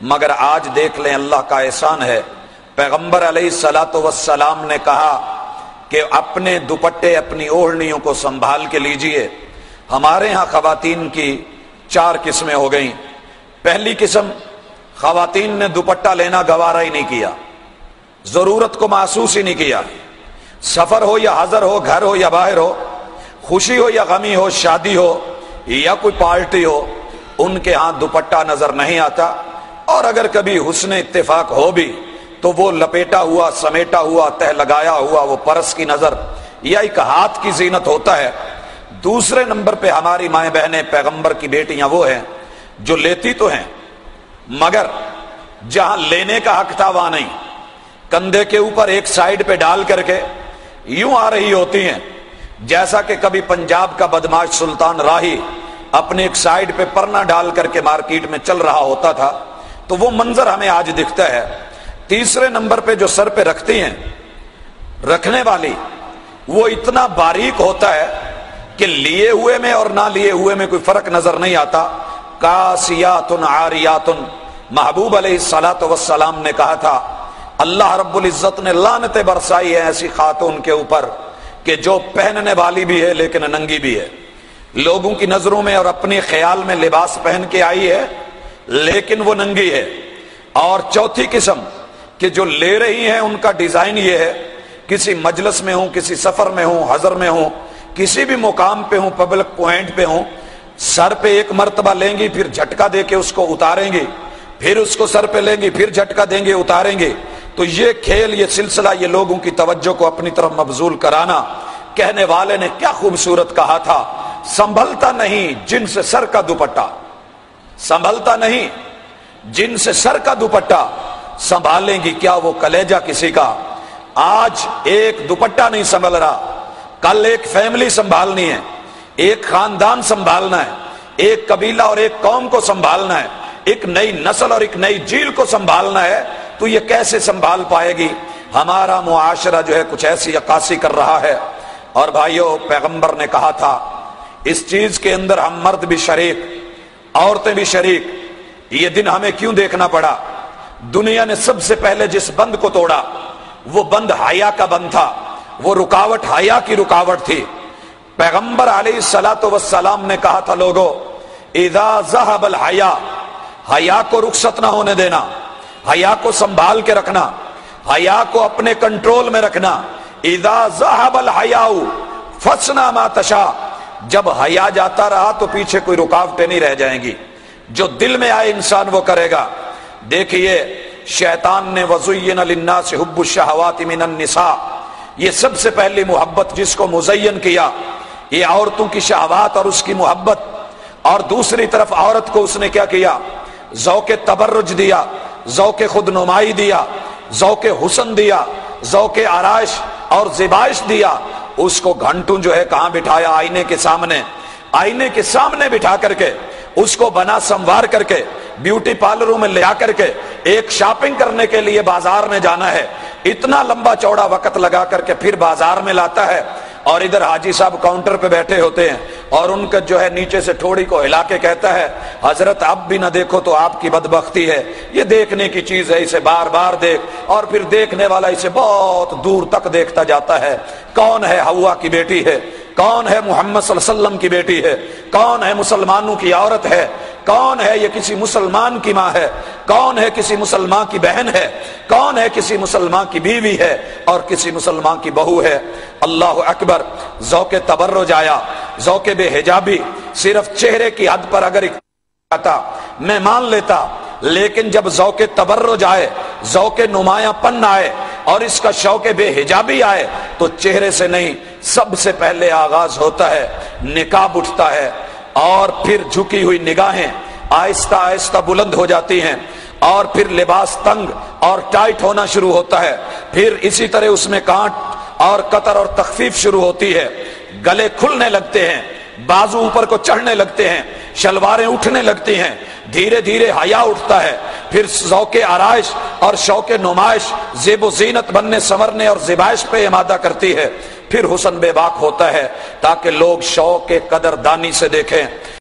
مگر آج دیکھ لیں اللہ کا احسان ہے، پیغمبر علیہ الصلوۃ والسلام نے کہا کہ اپنے دوپٹے اپنی اوڑھنیوں کو سنبھال کے لیجئے۔ ہمارے ہاں خواتین کی 4 قسمیں ہو گئیں۔ پہلی قسم، خواتین نے دوپٹہ لینا گوارا ہی نہیں کیا، ضرورت کو محسوس ہی نہیں کیا۔ سفر ہو یا حضر ہو، گھر ہو یا باہر ہو، خوشی ہو یا غمی ہو، شادی ہو یا کوئی پارٹی ہو، ان کے ہاں دوپٹہ نظر نہیں آتا، اور اگر کبھی حسن اتفاق ہو بھی تو وہ لپیٹا ہوا، سمیٹا ہوا، تہ لگایا ہوا وہ پرس کی نظر یا ایک ہاتھ کی زینت ہوتا ہے۔ دوسرے نمبر پہ ہماری مائیں بہنیں، پیغمبر کی بیٹیاں وہ ہیں جو لیتی تو ہیں مگر جہاں لینے کا حق تھا وہاں نہیں، کندھے کے اوپر ایک سائیڈ پہ ڈال کر کے یوں آ رہی ہوتی ہیں، جیسا کہ کبھی پنجاب کا بدماش سلطان راہی اپنے ایک سائیڈ پہ پرنا ڈال کر کے مارکیٹ میں چل رہا ہوتا تھا، تو وہ منظر ہمیں آج دکھتا ہے۔ تیسرے نمبر پہ جو سر پہ رکھتی ہیں، رکھنے والی وہ اتنا باریک ہوتا ہے کہ لیے ہوئے میں اور نہ لیے ہوئے میں کوئی فرق نظر نہیں آتا۔ کاسیات عاریات، محبوب علیہ الصلوۃ والسلام نے کہا تھا اللہ رب العزت نے لعنتیں برسائی ہے ایسی خاتون کے اوپر کہ جو پہننے والی بھی ہے لیکن ننگی بھی ہے، لوگوں کی نظروں میں اور اپنے خیال میں لباس پہن کے آئی ہے لیکن وہ ننگی ہے۔ اور چوتھی قسم کہ جو لے رہی ہیں ان کا ڈیزائن یہ ہے، کسی مجلس میں ہوں، کسی سفر میں ہوں، حضر میں ہوں، کسی بھی مقام پہ ہوں، پبلک پوائنٹ پہ ہوں، سر پہ ایک مرتبہ لیں گی، پھر جھٹکا دے کے اس کو اتاریں گی، پھر اس کو سر پہ لیں گی، پھر جھٹکا دیں گے، اتاریں گے۔ تو یہ کھیل، یہ سلسلہ، یہ لوگوں کی توجہ کو اپنی طرف مبذول کرانا، کہنے والے نے کیا خوبصورت کہا تھا، سنبھلتا نہیں جن سے سر کا دوپٹہ، سنبھلتا نہیں جن سے سر کا دوپٹہ، سنبھالیں گی کیا وہ کلیجہ کسی کا۔ آج ایک دوپٹہ نہیں سنبھل رہا، کل ایک فیملی سنبھالنی ہے، ایک خاندان سنبھالنا ہے، ایک قبیلہ اور ایک قوم کو سنبھالنا ہے، ایک نئی نسل اور ایک نئی جیل کو سنبھالنا ہے، تو یہ کیسے سنبھال پائے گی؟ ہمارا معاشرہ جو ہے کچھ ایسی عکاسی کر رہا ہے۔ اور بھائیو، پیغمبر نے کہا تھا اس چیز کے اندر ہم مرد بھی شریک، عورتیں بھی شریک۔ یہ دن ہمیں کیوں دیکھنا پڑا؟ دنیا نے سب سے پہلے جس بند کو توڑا وہ بند حیا کا بند تھا، وہ رکاوٹ حیا کی رکاوٹ تھی۔ پیغمبر علیہ الصلوۃ والسلام نے کہا تھا لوگو اذا ذهب الحیا، حیا کو رخصت نہ ہونے دینا، حیا کو سنبھال کے رکھنا، حیا کو اپنے کنٹرول میں رکھنا۔ اذا ذهب الحیا فاصنع ما تشاء، جب حیا جاتا رہا تو پیچھے کوئی رکاوٹیں نہیں رہ جائیں گی، جو دل میں آئے انسان وہ کرے گا۔ دیکھیے شیطان نے وَزُيِّنَ لِلنَّاسِ حُبُّ الشَّهَوَاتِ مِنَ النِّسَاءِ، یہ سب سے پہلی محبت جس کو مزین کیا یہ عورتوں کی شہوات اور اس کی محبت، اور دوسری طرف عورت کو اس نے کیا کیا؟ ذوق تبرج دیا، ذوق خود نمائی دیا، ذوق حسن دیا، ذوق آرائش اور زیبائش دیا۔ اس کو گھنٹوں جو ہے کہاں بٹھایا؟ آئینے کے سامنے، آئینے کے سامنے بٹھا کر کے اس کو بنا سنوار کر کے بیوٹی پارلروں میں لے آ کر کے ایک شاپنگ کرنے کے لیے بازار میں جانا ہے، اتنا لمبا چوڑا وقت لگا کر کے پھر بازار میں لاتا ہے، اور ادھر حاجی صاحب کاؤنٹر پہ بیٹھے ہوتے ہیں اور ان کا جو ہے نیچے سے ٹھوڑی کو ہلا کے کہتا ہے حضرت اب بھی نہ دیکھو تو آپ کی بدبختی ہے، یہ دیکھنے کی چیز ہے، اسے بار بار دیکھ۔ اور پھر دیکھنے والا اسے بہت دور تک دیکھتا جاتا ہے۔ کون ہے؟ حوا کی بیٹی ہے، کون ہے؟ محمد صلی اللہ علیہ وسلم کی بیٹی ہے، کون ہے؟ مسلمانوں کی عورت ہے، کون ہے؟ یہ کسی مسلمان کی ماں ہے، کون ہے؟ کسی مسلمان کی بہن ہے، کون ہے؟ کسی مسلمان کی بیوی ہے اور کسی مسلمان کی بہو ہے۔ اللہ اکبر! ذوق تبرج آیا، ذوق بے حجابی صرف چہرے کی حد پر اگر آتا میں مان لیتا، لیکن جب ذوق تبرج آئے، ذوق نمایاں پن آئے اور اس کا شوق بے حجابی آئے تو چہرے سے نہیں، سب سے پہلے آغاز ہوتا ہے نقاب اٹھتا ہے، اور پھر جھکی ہوئی نگاہیں آہستہ آہستہ بلند ہو جاتی ہیں، اور پھر لباس تنگ اور ٹائٹ ہونا شروع ہوتا ہے، پھر اسی طرح اس میں کانٹ اور قطر اور تخفیف شروع ہوتی ہے، گلے کھلنے لگتے ہیں، بازو اوپر کو چڑھنے لگتے ہیں، شلواریں اٹھنے لگتی ہیں، دھیرے دھیرے حیا اٹھتا ہے، پھر ذوق آرائش اور شوق نمائش زیب و زینت بننے سنورنے اور زیبائش پہ امادہ کرتی ہے، پھر حسن بے باک ہوتا ہے تاکہ لوگ شوق قدر دانی سے دیکھیں۔